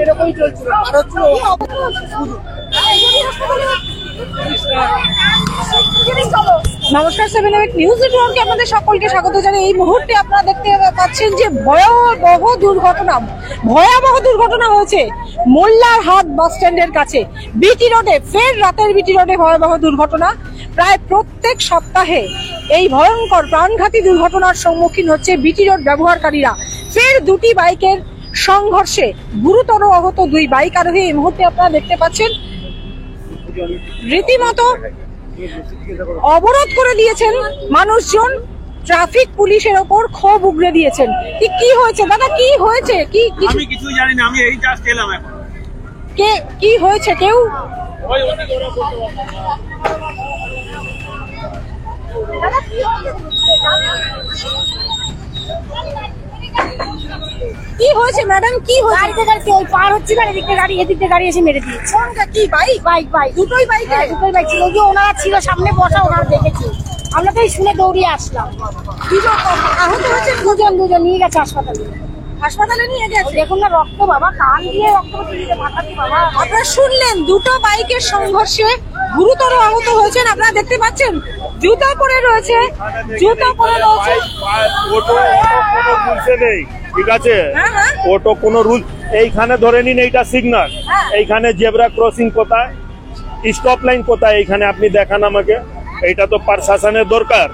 এরকমই চলছিল। নমস্কার, 7/8 নিউজ নেটওয়ার্কে আপনাদের সকলকে স্বাগত জানাই। এই মুহূর্তে আপনারা দেখতে পাচ্ছেন যে ভয়াবহ দুর্ঘটনা হয়েছে মোল্লারহাট বাস স্ট্যান্ডের কাছে বিটি রোডে। ফের রাতের বিটি রোডে ভয়াবহ দুর্ঘটনা। প্রায় প্রত্যেক সপ্তাহে এই ভয়ঙ্কর প্রাণঘাতী দুর্ঘটনার সম্মুখীন হচ্ছে বিটি রোড ব্যবহারকারীরা। ফের দুটি বাইকের সংঘর্ষে গুরুতর আহত দুই বাইক আরোহী। এই মুহূর্তে আপনারা দেখতে পাচ্ছেন রীতিমতো অবরোধ করে দিয়েছেন মানুষজন, ট্রাফিক পুলিশের ওপর ক্ষোভ উগরে দিয়েছেন। কি হয়েছে দাদা, কি হয়েছে? আমি কিছু জানি না, আমি এই জাস্ট এলাম এখন। কি হয়েছে? কেউ কি হয়েছে ম্যাডাম? কি হয়েছে? ওই পার হচ্ছে না, এদিকে গাড়ি এদিকে গাড়ি এসে মেরে দিয়েছে। কোনটা? কি বাইক? বাইক দুটোই বাইক ছিল। যে ওনারা ছিল সামনে বসা, ওনারা দেখেছি। আমরা তো শুনে দৌড়িয়ে আসলাম। আহত হয়েছে? দুজন নিয়ে গেছে হাসপাতালে নিয়ে গেছে। দেখুন না রক্ত, বাবা কান দিয়ে রক্ত বেরিয়েছে, মাথা দিয়ে। বাবা আপনারা শুনলেন, দুটো বাইকের সংঘর্ষে গুরুতর আহত হয়েছেন। আপনারা দেখতে পাচ্ছেন জুতা পরে রয়েছে। ঠিক আছে, অটো কোনো রুল এইখানে ধরে নিন। এইটা সিগন্যাল, এইখানে জেব্রা ক্রসিং কোথায়, স্টপ লাইন কোথায়, এইখানে আপনি দেখান আমাকে। এইটা তো প্রশাসনের দরকার।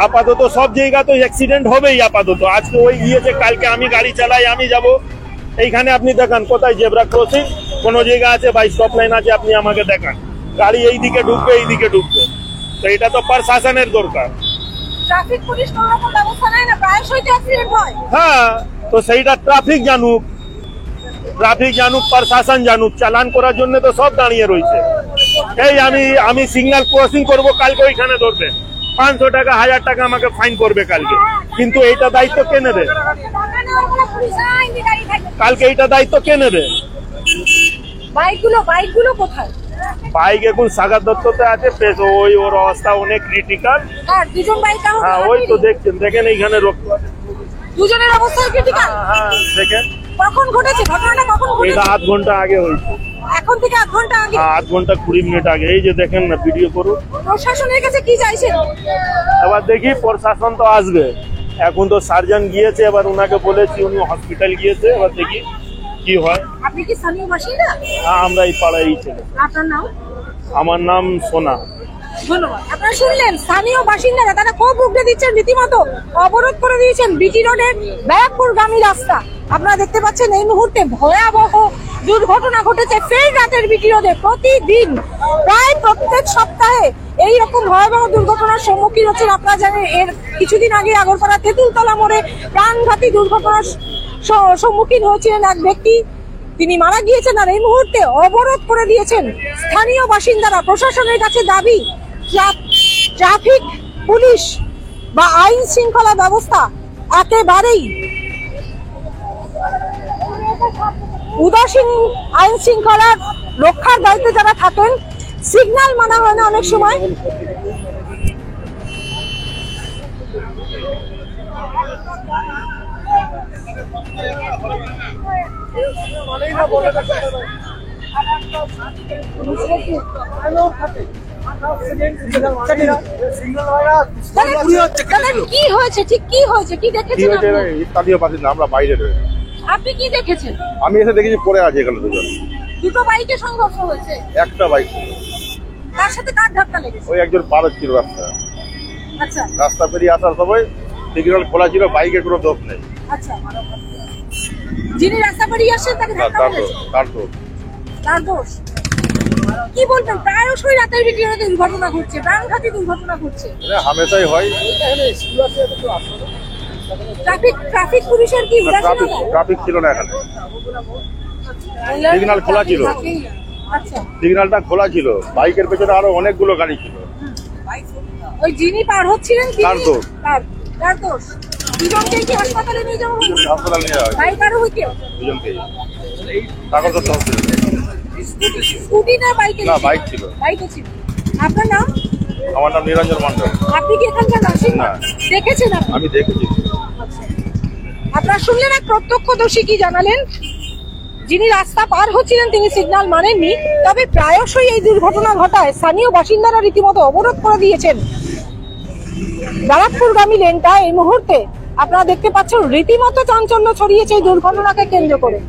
আপাতত সব জায়গা তো অ্যাক্সিডেন্ট হবেই আপাতত। আজকে ওই গিয়েছে, কালকে আমি গাড়ি চালাই, আমি যাব। এইখানে আপনি দেখান কোথায় জেব্রা ক্রসিং, কোন জায়গা আছে বা স্টপ লাইন আছে, আপনি আমাকে দেখান। গাড়ি এইদিকে ঢুকবে, এইদিকে ঢুকবে, তো এটা তো প্রশাসনের দরকার। ট্রাফিক পুলিশ কোনো রকম ব্যবস্থা নেয় না, প্রায়শই তো অ্যাক্সিডেন্ট হয়। হ্যাঁ, তো সেইটা ট্রাফিক জানুক, প্রশাসন জানুক। চালান করার জন্য তো সব দাঁড়িয়ে রয়েছে। এই আমি সিগন্যাল ক্রসিং করব, কালকে ওইখানে ধরবে 500 টাকা 1000 টাকা আমাকে ফাইন করবে কালকে। কিন্তু এইটা দায়িত্ব কে নেবে? কালকে এইটা দায়িত্ব কে নেবে? বাইকগুলো কোথায়? বাইক এখন সাগর দত্ততে আছে। বেশ ওর অবস্থা অনেক ক্রিটিক্যাল। দুজন বাইক। হ্যাঁ, ওই তো দেখেন এইখানে রক্ত। দুজনের অবস্থা ক্রিটিক্যাল। হ্যাঁ, দেখেন। কখন ঘটেছে ঘটনাটা? কখন ঘটেছে? এটা আধ ঘন্টা আগে হয়েছে। এখন থেকে আধ ঘন্টা আগে? আধ ঘন্টা 20 মিনিট আগে। এই যে দেখেন না, ভিডিও করুন। প্রশাসনের কাছে কি চাইছেন? এবার দেখি, প্রশাসন তো আসবে। এখন তো সার্জন গিয়েছে, এবার উনাকে বলেছি, উনি হসপিটাল গিয়েছে। এবার দেখি কি হয়। আপনি কি স্থানীয় বাসিন্দা? হ্যাঁ, আমরা এই পাড়ায় ছিলাম। আপনার নাম? আমার নাম সোনা। ধন্যবাদ। আপনারা শুনলেন, স্থানীয় বাসিন্দারা তারা খুব উগড়ে দিচ্ছেন, রীতিমতো অবরোধ করে দিয়েছেন বিটি রোডের ব্যারাকপুরগামী রাস্তা। আপনারা দেখতে পাচ্ছেন এই মুহূর্তে ভয়াবহ দুর্ঘটনা ঘটেছে ফের রাতের বিটি রোডে। প্রতিদিন প্রায় প্রত্যেক সপ্তাহে এইরকম ভয়াবহ দুর্ঘটনার সম্মুখীন হচ্ছেন। আপনারা জানেন, এর কিছুদিন আগে আগরপাড়া তেঁতুলতলা মোড়ে প্রাণঘাতী দুর্ঘটনার সম্মুখীন হয়েছিলেন এক ব্যক্তি, তিনি মারা গিয়েছেন। আর এই মুহূর্তে অবরোধ করে দিয়েছেন স্থানীয় বাসিন্দারা। প্রশাসনের কাছে দাবি, ট্রাফিক পুলিশ বা আইন শৃঙ্খলা ব্যবস্থা একেবারেই উদাসীন। আইন শৃঙ্খলা রক্ষার দায়িত্বে যারা থাকেন, সিগন্যাল মানা হয় না অনেক সময়। কি হয়েছে? ঠিক কি হয়েছে? কি দেখেছেন? আমরা বাইরে রয়েছি। আপনি কি দেখেছেন? আমি এসে দেখেছি পড়ে আছে এখানে দুটো বাইকে সংঘর্ষ হয়েছে। একটা বাইক। তার সাথে কার ধাক্কা লেগেছে? ওই একজন পার হচ্ছিল রাস্তা। আচ্ছা, রাস্তা পেরিয়ে আসার সময় সিগন্যাল খোলা ছিল, বাইকে কোনো দোষ নেই। আচ্ছা, যিনি রাস্তা পেরিয়ে আসছেন তাকে ধাক্কা লেগেছে। তার দোষ। কি বলবেন? প্রায়শই রাতের বিটি রোডে দুর্ঘটনা ঘটছে, প্রাণঘাতী দুর্ঘটনা ঘটছে। হামেশাই হয়। ট্রাফিক পুলিশের কি ট্রাফিক ছিল না এখানে, সিগন্যাল খোলা ছিল। আচ্ছা, সিগন্যালটা খোলা ছিল, বাইকের পেছনে আরো অনেকগুলো গাড়ি ছিল। ওই যিনি পার হচ্ছিলেন তার দোষ। তার দোষ। দুজনকে কি হাসপাতালে নিয়ে যাওয়া হলো? হাসপাতালে নিয়ে যাওয়া হয়েছে। বাইক আর হইতে দুজনকে কাগজ করতে হচ্ছে। স্কুটি না বাইকে? না, বাইক ছিল। বাইকে ছিল। আপনার নাম? আমার নাম নিরঞ্জন মন্ডল। আপনি কি এখানকার বাসিন্দা? দেখেছেন আপনি? আমি দেখেছি। আপনারা শুনলেন এক প্রত্যক্ষদর্শী কি জানালেন, যিনি রাস্তা পার হচ্ছিলেন তিনি সিগন্যাল মানেননি, তবে প্রায়শই এই দুর্ঘটনা ঘটায়। স্থানীয় বাসিন্দারা রীতিমতো অবরোধ করে দিয়েছেন ব্যারাকপুরগামী লেনটা। এই মুহূর্তে আপনারা দেখতে পাচ্ছেন রীতিমতো চাঞ্চল্য ছড়িয়েছে এই দুর্ঘটনাকে কেন্দ্র করে।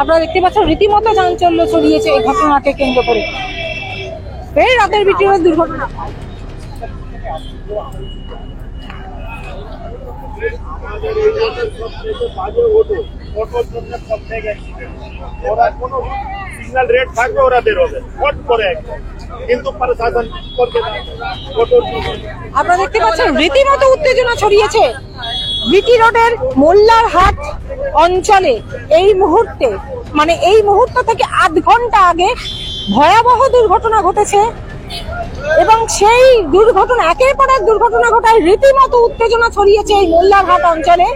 আপনারা দেখতে পাচ্ছেন রীতিমতো চাঞ্চল্য ছড়িয়েছে এই ঘটনাকে কেন্দ্র করে। ফের রাতের বিটি রোড দুর্ঘটনা। ওরা কোনো সিগন্যাল রেড থাকবে ওরা বেরোবে ভোট করে, কিন্তু প্রশাসন করবে না। আপনারা দেখতে পাচ্ছেন রীতিমতো উত্তেজনা ছড়িয়েছে বিটি রোডের মোল্লার হাট অঞ্চলে। এই মুহূর্তে মানে এই মুহূর্ত থেকে আধ ঘন্টা আগে ভয়াবহ দুর্ঘটনা ঘটেছে এবং সেই দুর্ঘটনা একের পর এক দুর্ঘটনা ঘটায় রীতিমতো উত্তেজনা ছড়িয়েছে এই মোল্লার হাট অঞ্চলে,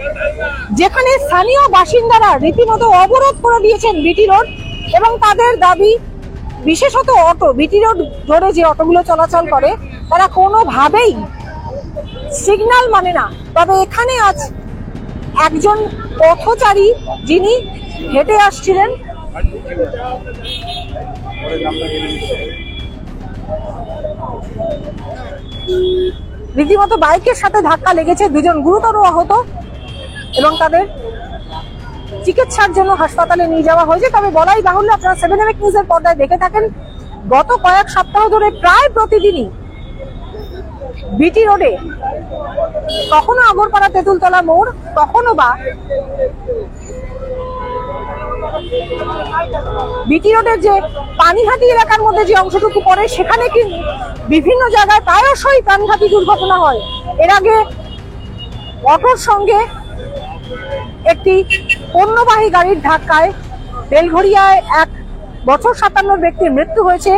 যেখানে স্থানীয় বাসিন্দারা রীতিমতো অবরোধ করে দিয়েছেন বিটি রোড এবং তাদের দাবি, বিশেষত অটো বিটি রোড ধরে যে অটোগুলো চলাচল করে তারা কোনোভাবেই সিগন্যাল মানে না। তবে এখানে আজ একজন পথচারী যিনি হেঁটে আসছিলেন রীতিমতো বাইকের সাথে ধাক্কা লেগেছে, দুজন গুরুতর আহত এবং তাদের চিকিৎসার জন্য হাসপাতালে নিয়ে যাওয়া হয়েছে। তবে বলাই বাহুল্য, আপনারা 7 নিউজের পর্দায় দেখে থাকেন গত কয়েক সপ্তাহ ধরে প্রায় প্রতিদিনই বিটি রোডে কখনো আগরপাড়া তেঁতুলতলা মোড়, কখনো বা বিটি রোডের যে পানিহাটি এলাকার মধ্যে যে অংশটুকু পড়ে সেখানে কি বিভিন্ন জায়গায় প্রায়শই প্রাণঘাতী দুর্ঘটনা হয়। এর আগে অটোর সঙ্গে একটি পণ্যবাহী গাড়ির ধাক্কায় বেলঘরিয়ায় 1 বছর 57 ব্যক্তির মৃত্যু হয়েছে।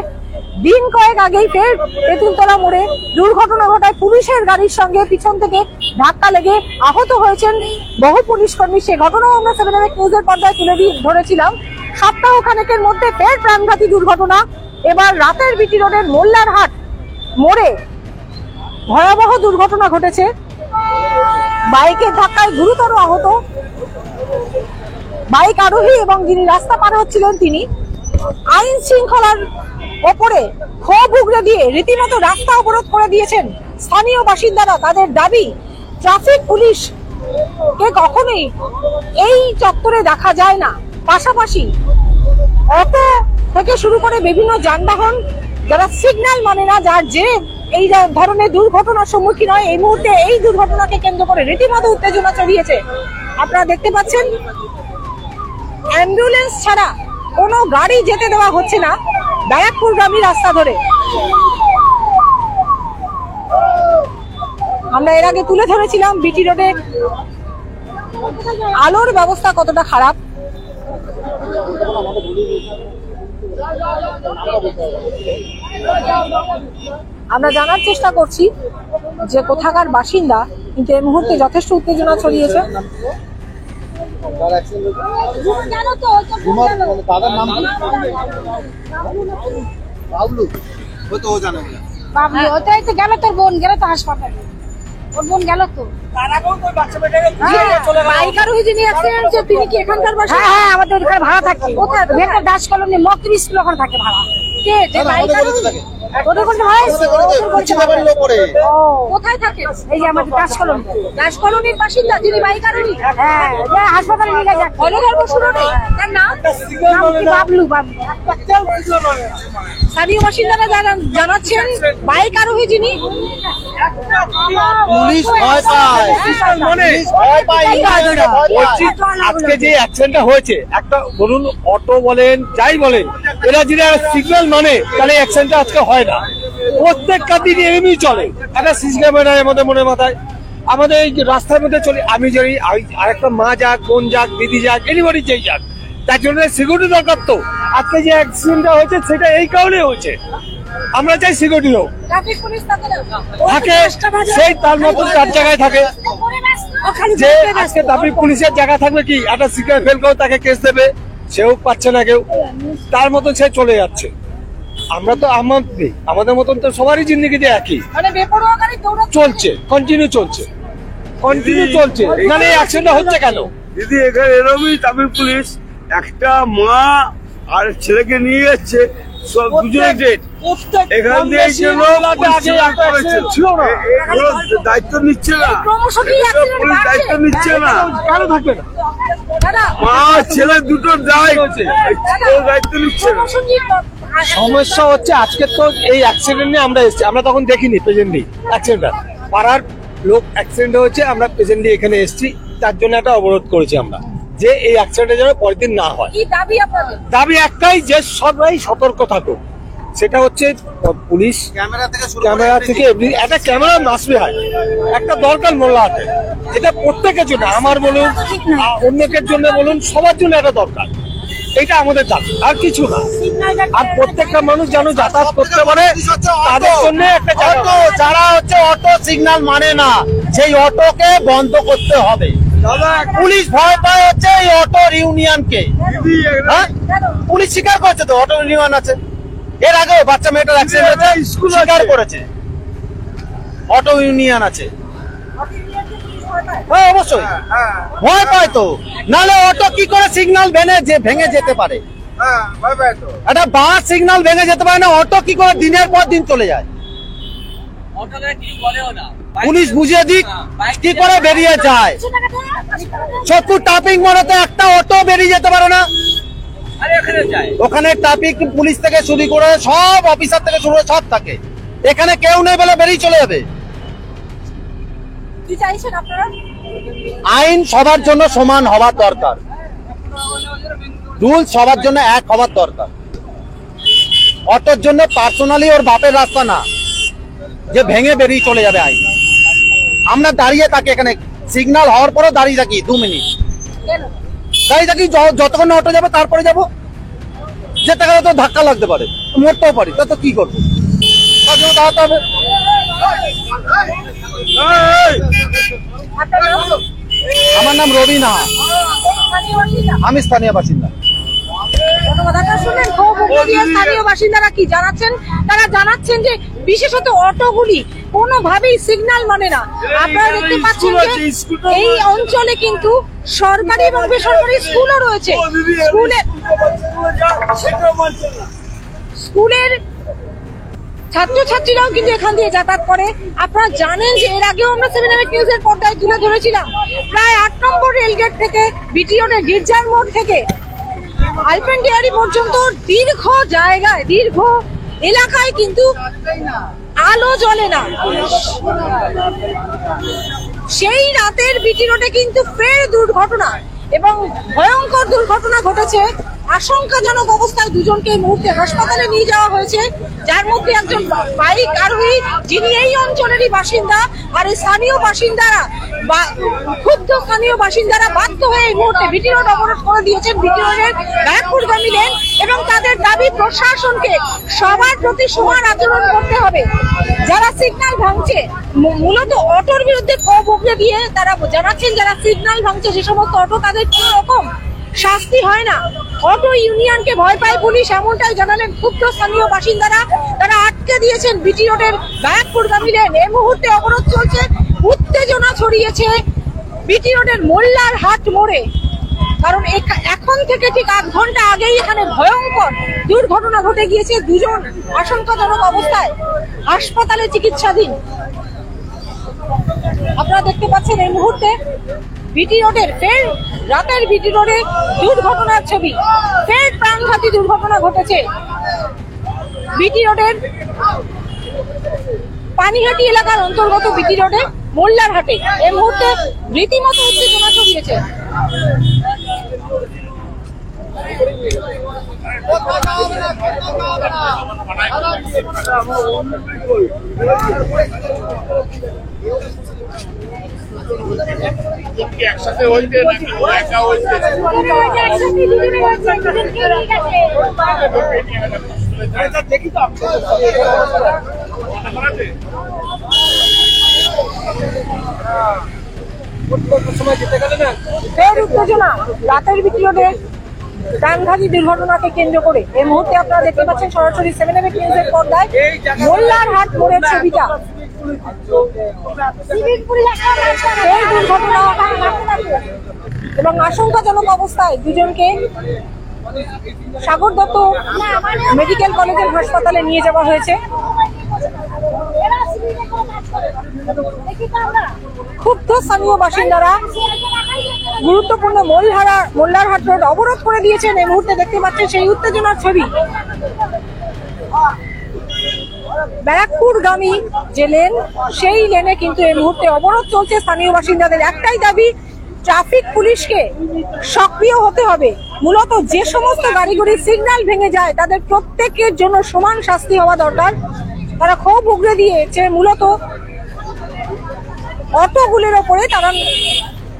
দিন কয়েক আগেই ফের তেঁতুলতলা মোড়ে দুর্ঘটনা ঘটায় পুলিশের গাড়ির সঙ্গে পিছন থেকে ধাক্কা লেগে আহত হয়েছেন বহু পুলিশ কর্মী। সে ঘটনাও আমরা 7 নিউজের পর্দায় তুলে ধরেছিলাম। সপ্তাহ খানেকের মধ্যে ফের প্রাণঘাতী দুর্ঘটনা। এবার রাতের বিটি রোডের মোল্লার হাট মোড়ে ভয়াবহ দুর্ঘটনা ঘটেছে। বাইকের ধাক্কায় গুরুতর আহত বাইক আরোহী এবং যিনি রাস্তা পার হচ্ছিলেন তিনি। আইন শৃঙ্খলার ওপরে ক্ষোভ উগরে দিয়ে রীতিমতো রাস্তা অবরোধ করে দিয়েছেন স্থানীয় বাসিন্দারা। তাদের দাবি, ট্রাফিক পুলিশ কে কখনোই এই চত্বরে দেখা যায় না। পাশাপাশি অটো থেকে শুরু করে বিভিন্ন যানবাহন যারা সিগন্যাল মানে না, যার জেরে এই ধরনের দুর্ঘটনার সম্মুখীন হয়। এই মুহূর্তে এই দুর্ঘটনাকে কেন্দ্র করে রীতিমতো উত্তেজনা ছড়িয়েছে। আপনারা দেখতে পাচ্ছেন অ্যাম্বুলেন্স ছাড়া কোনো গাড়ি যেতে দেওয়া হচ্ছে না ব্যারাকপুরগামী রাস্তা ধরে। আমরা এর আগে তুলে ধরেছিলাম বিটি রোডে আলোর ব্যবস্থা কতটা খারাপ। আমরা জানার চেষ্টা করছি যে কোথাকার বাসিন্দা, কিন্তু এই মুহূর্তে যথেষ্ট উত্তেজনা ছড়িয়েছে। দাদার নাম বাবলু, ওই তো ও জানে বাবলু ওটাই তো গেল, তোর বোন গেল তো হাসপাতালে, ওর বোন গেল তো। বাইক আরোহী যিনি অ্যাক্সিডেন্ট হয়েছে তিনি কি এখানকার বাসিন্দা? হ্যাঁ হ্যাঁ, আমাদের ওখানে ভাড়া থাকে। কোথায়? ভেতর দাস কলোনি মক্তবি স্কুল ওখানে থাকে ভাড়া। কে যে বাইক আরোহী? ওদের করছে ভাই ও কোথায় থাকে? এই যে আমাদের কাজ কলম দাস কলোনির বাসিন্দা যিনি বাইক আরোহী হ্যাঁ যে হাসপাতালে নিয়ে গেছে গণধর্ম শুরুতে তার নাম বাবলু বাবলু স্থানীয় বাসিন্দারা জানাচ্ছেন বাইক আরোহী যিনি পুলিশ ভয় পায় পুলিশ ভয় পায় বলছি, আজকে যে অ্যাক্সিডেন্টটা হয়েছে, একটা বলুন অটো বলেন যাই বলেন, এরা যদি সিগন্যাল মানে তাহলে অ্যাক্সিডেন্টটা আজকে হয় না। প্রত্যেকটা দিন এমনি চলে, একটা সিসি ক্যামেরার মধ্যে মনে মাথায় আমাদের এই যে রাস্তার মধ্যে চলে, আমি জানি আরেকটা মা যাক, বোন যাক, দিদি যাক, এনিবডি যেই যাক, তার জন্য সিকিউরিটি দরকার। তো আজকে যে অ্যাক্সিডেন্টটা হয়েছে সেটা এই কারণে হয়েছে, আমরা চাই সিকিউরিটি হোক, ট্রাফিক পুলিশ থাকে সেই তার মতো তার জায়গায় থাকে। যে আজকে ট্রাফিক পুলিশের জায়গা থাকবে কি, একটা সিগারেট ফেল করে তাকে কেস দেবে, সেও পাচ্ছে না কেউ, তার মতন সে চলে যাচ্ছে। আমরা তো আমাদের মতন তো সবারই জিন্দিগিতে একই মানে বেপরোয়া গাড়ি দৌড়াচ্ছে চলছে, কন্টিনিউ চলছে। মানে অ্যাক্সিডেন্ট হচ্ছে কেন? দিদি এখানে এরকমই ট্রাফিক পুলিশ একটা মা আর ছেলেকে নিয়ে যাচ্ছে, সব দুজনে ডেট। এখান দিয়ে ছিল না, দায়িত্ব নিচ্ছে না, ক্রমশই পুলিশ দায়িত্ব নিচ্ছে না। কেন থাকবে না? দাদা মা ছেলে দুটো দায়িত্ব নিচ্ছে না। সমস্যা হচ্ছে আজকে তো এই অ্যাক্সিডেন্ট নিয়ে আমরা এসেছি, আমরা তখন দেখিনি প্রেজেন্টলি অ্যাক্সিডেন্ট, পাড়ার লোক অ্যাক্সিডেন্ট হয়েছে, আমরা প্রেজেন্টলি এখানে এসেছি, তার জন্য একটা অবরোধ করেছি আমরা, যে এই অ্যাক্সিডেন্টের যেন পরের দিন না হয়। কি দাবি আপনাদের? দাবি একটাই, যে সবাই সতর্ক থাকুক। সেটা হচ্ছে পুলিশ ক্যামেরা থেকে একটা ক্যামেরা মাসবে হয়, একটা দরকার মোল্লা আছে, এটা প্রত্যেকের জন্য, আমার বলুন অন্যকের জন্য বলুন, সবার জন্য একটা দরকার। এটা আমাদের দাবি, আর কিছু না। আর প্রত্যেকটা মানুষ যেন যাতায়াত করতে পারে, তাদের জন্য একটা অটো যারা হচ্ছে অটো সিগন্যাল মানে না, সেই অটোকে বন্ধ করতে হবে। পুলিশ ভয় পায় হচ্ছে এই অটো ইউনিয়নকে। হ্যাঁ, পুলিশ স্বীকার করছে তো অটো ইউনিয়ন আছে, এর আগেও বাচ্চা মেয়েটার অ্যাক্সিডেন্ট হয়েছে, স্বীকার করেছে অটো ইউনিয়ন আছে। হ্যাঁ অবশ্যই ভয় পায় তো, নাহলে অটো কি করে সিগন্যাল ভেঙে যেতে পারে? একটা বাস সিগন্যাল ভেঙে যেতে পারে না, অটো কি করে দিনের পর দিন চলে যায়? পুলিশ বুঝিয়ে দিক কি করে বেরিয়ে যায়। সত্তর ট্রাফিক মোড়াতে একটা অটো বেরিয়ে যেতে পারে না, ওখানে ট্রাফিক পুলিশ থেকে শুরু করে সব অফিসার থেকে শুরু করে সব থাকে, এখানে কেউ নেই বলে বেরিয়ে চলে যাবে। কি চাইছেন আপনারা? আইন সবার জন্য সমান হওয়ার দরকার, রুল সবার জন্য এক হওয়ার দরকার। অটোর জন্য পার্সোনালি ওর বাপের রাস্তা না যে ভেঙে বেরিয়ে চলে যাবে আইন। আমরা দাঁড়িয়ে থাকি এখানে, সিগন্যাল হওয়ার পরও দাঁড়িয়ে থাকি 2 মিনিট, দাঁড়িয়ে থাকি যতক্ষণ অটো যাবে তারপরে যাবো। যেতে গেলে তো ধাক্কা লাগতে পারে, মরতেও পারি, তা তো কি করবো, তার জন্য দাঁড়াতে হবে। আমার নাম রবি না, আমি স্থানীয় বাসিন্দা। স্থানীয় বাসিন্দারা কি জানাচ্ছেন? তারা জানাচ্ছেন যে বিশেষত অটোগুলি কোনোভাবেই সিগন্যাল মানে না। আপনারা দেখতে পাচ্ছেন যে এই অঞ্চলে কিন্তু সরকারি এবং বেসরকারি স্কুলও রয়েছে। স্কুলের ছাত্রছাত্রীরাও কিন্তু এখান দিয়ে যাতায়াত করে। আপনারা জানেন যে এর আগেও আমরা 7 নিউজের পর্দায় তুলে ধরেছিলাম, প্রায় 8 নম্বর রেলগেট থেকে বিটিওর গির্জার মোড় থেকে আলপেন ডেয়ারি পর্যন্ত দীর্ঘ জায়গায়, দীর্ঘ এলাকায় কিন্তু আলো জ্বলে না। সেই রাতের বিটি রোডে কিন্তু ফের দুর্ঘটনা এবং ভয়ঙ্কর দুর্ঘটনা ঘটেছে। আশঙ্কাজনক অবস্থায় দুজনকে এই মুহূর্তে হাসপাতালে নিয়ে যাওয়া হয়েছে, যার মধ্যে একজন বাইক আরোহী যিনি এই অঞ্চলেরই বাসিন্দা। আর এই স্থানীয় বাসিন্দারা, ক্ষুব্ধ স্থানীয় বাসিন্দারা বাধ্য হয়ে এই মুহূর্তে বিটি রোড অবরোধ করে দিয়েছেন, বিটি রোডের ব্যারাকপুরগামী লেন, এবং তাদের দাবি প্রশাসনকে সবার প্রতি সমান আচরণ করতে হবে। যারা সিগন্যাল ভাঙছে, মূলত অটোর বিরুদ্ধে ক্ষোভ উগরে দিয়ে তারা জানাচ্ছেন যারা সিগন্যাল ভাঙছে সে সমস্ত অটো, তাদের কোনো রকম শাস্তি হয় না। অটো ইউনিয়নকে ভয় পায় পুলিশ, এমনটাই জানালেন ক্ষুব্ধ স্থানীয় বাসিন্দারা। তারা আটকে দিয়েছেন বিটি রোডের ব্যারাকপুরগামী লেন। এই মুহূর্তে অবরোধ চলছে, উত্তেজনা ছড়িয়েছে বিটি রোডের মোল্লার হাট মোড়ে। কারণ এখন থেকে ঠিক 8 ঘন্টা আগেই এখানে ভয়ঙ্কর দুর্ঘটনা ঘটে গিয়েছে। দুজন আশঙ্কাজনক অবস্থায় হাসপাতালে চিকিৎসাধীন। আপনারা দেখতে পাচ্ছেন এই মুহূর্তে বিটি রোডের ফের রাতের বিটি রোডে দুর্ঘটনার ছবি। ফের প্রাণঘাতী দুর্ঘটনা ঘটেছে বিটি রোডের পানিহাটি এলাকার অন্তর্গত বিটি রোডে মোল্লার হাটে। এই মুহূর্তে রীতিমতো উত্তেজনা ছড়িয়েছে। একসাথে হইতে নাকি একা হইতে দেখি তো ফের উত্তেজনা রাতের বিটি রোডে প্রাণঘাতী দুর্ঘটনাকে কেন্দ্র করে। এই মুহূর্তে আপনারা দেখতে পাচ্ছেন সরাসরি 7 নিউজের পর্দায় মোল্লার হাট মোড়ের ছবিটা। এই দুর্ঘটনা এবং আশঙ্কাজনক অবস্থায় দুজনকে সাগর দত্ত মেডিকেল কলেজের হাসপাতালে নিয়ে যাওয়া হয়েছে। ক্ষুব্ধ স্থানীয় বাসিন্দারা গুরুত্বপূর্ণ মোল্লারহাট রোড অবরোধ করে দিয়েছেন। এই মুহূর্তে দেখতে পাচ্ছেন সেই উত্তেজনার ছবি। ব্যারাকপুর গামী যে লেন, সেই লেনে কিন্তু এই মুহূর্তে অবরোধ চলছে। স্থানীয় বাসিন্দাদের একটাই দাবি, ট্রাফিক পুলিশকে সক্রিয় হতে হবে। মূলত যে সমস্ত গাড়িগুলির সিগন্যাল ভেঙে যায় তাদের প্রত্যেকের জন্য সমান শাস্তি হওয়া দরকার। তারা ক্ষোভ উগরে দিয়েছে মূলত অটোগুলির ওপরে। তারা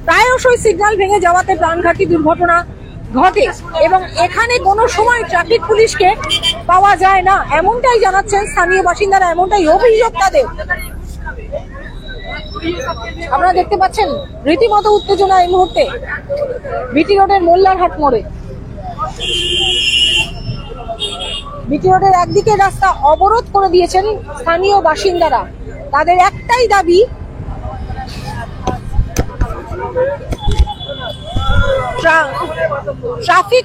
প্রায়শই সিগন্যাল ভেঙে যাওয়াতে প্রাণঘাতী দুর্ঘটনা ঘটে এবং এখানে কোনো সময় ট্রাফিক পুলিশকে পাওয়া যায় না, এমনটাই জানাচ্ছেন স্থানীয় বাসিন্দারা, এমনটাই অভিযোগ তাদের। আপনারা দেখতে পাচ্ছেন রীতিমতো উত্তেজনা এই মুহূর্তে বিটি রোডের মোল্লারহাট মোড়ে। বিটি রোডের একদিকে রাস্তা অবরোধ করে দিয়েছেন স্থানীয় বাসিন্দারা। তাদের একটাই দাবি, ট্রাফিক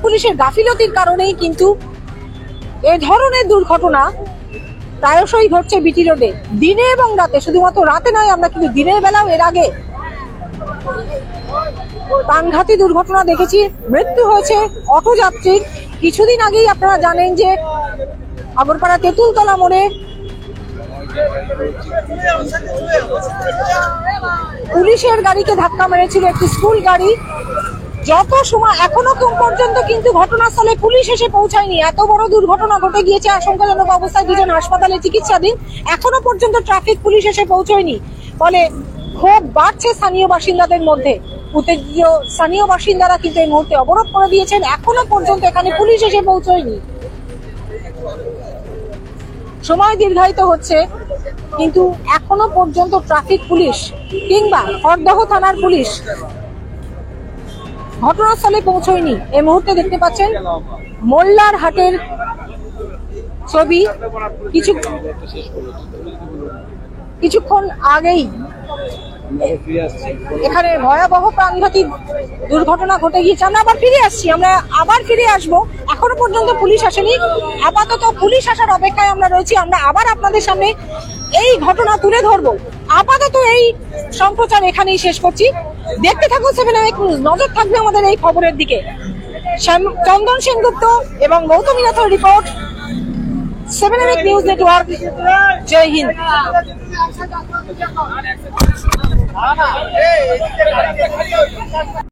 পুলিশের গাফিলতির কারণেই কিন্তু এ ধরনের দুর্ঘটনা প্রায়শই ঘটছে বিটি রোডে, দিনে এবং রাতে। শুধুমাত্র রাতে নয়, আমরা কিন্তু দিনের বেলাও এর আগে প্রাণঘাতী দুর্ঘটনা দেখেছি। মৃত্যু হয়েছে অটো যাত্রীর। কিছুদিন আগেই আপনারা জানেন যে আগরপাড়া তেঁতুলতলা মোড়ে পুলিশের গাড়িকে ধাক্কা মেরেছিল একটি স্কুল গাড়ি। যত সময় এখনো পর্যন্ত কিন্তু ঘটনাস্থলে পুলিশ এসে পৌঁছায়নি। এত বড় দুর্ঘটনা ঘটে গিয়েছে, আশঙ্কাজনক অবস্থায় দুজন হাসপাতালে চিকিৎসাধীন, এখনো পর্যন্ত ট্রাফিক পুলিশ এসে পৌঁছয়নি। ফলে ক্ষোভ বাড়ছে স্থানীয় বাসিন্দাদের মধ্যে। উত্তেজিত স্থানীয় বাসিন্দারা কিন্তু এই মুহূর্তে অবরোধ করে দিয়েছেন, এখনো পর্যন্ত এখানে পুলিশ এসে পৌঁছয়নি। সময় দীর্ঘায়িত হচ্ছে কিন্তু এখনো পর্যন্ত ট্রাফিক পুলিশ কিংবা হরদহ থানার পুলিশ ঘটনাস্থলে পৌঁছয়নি। এই মুহূর্তে দেখতে পাচ্ছেন মোল্লার হাটের ছবি। কিছুক্ষণ আগেই এখানে ভয়াবহ প্রাণঘাতী দুর্ঘটনা ঘটে গিয়েছে। আমরা আবার ফিরে আসবো। এখনো পর্যন্ত পুলিশ আসেনি, আপাতত পুলিশ আসার অপেক্ষায় আমরা রয়েছি। আমরা আবার আপনাদের সামনে এই ঘটনা তুলে ধরবো। আপাতত এই সম্প্রচার এখানেই শেষ করছি। দেখতে থাকুন 7 নিউজ, নজর থাকবে আমাদের এই খবরের দিকে। চন্দন সেনগুপ্ত এবং গৌতমী নাথের রিপোর্ট, 7 নিউজ নেটওয়ার্ক। জয় হিন্দ।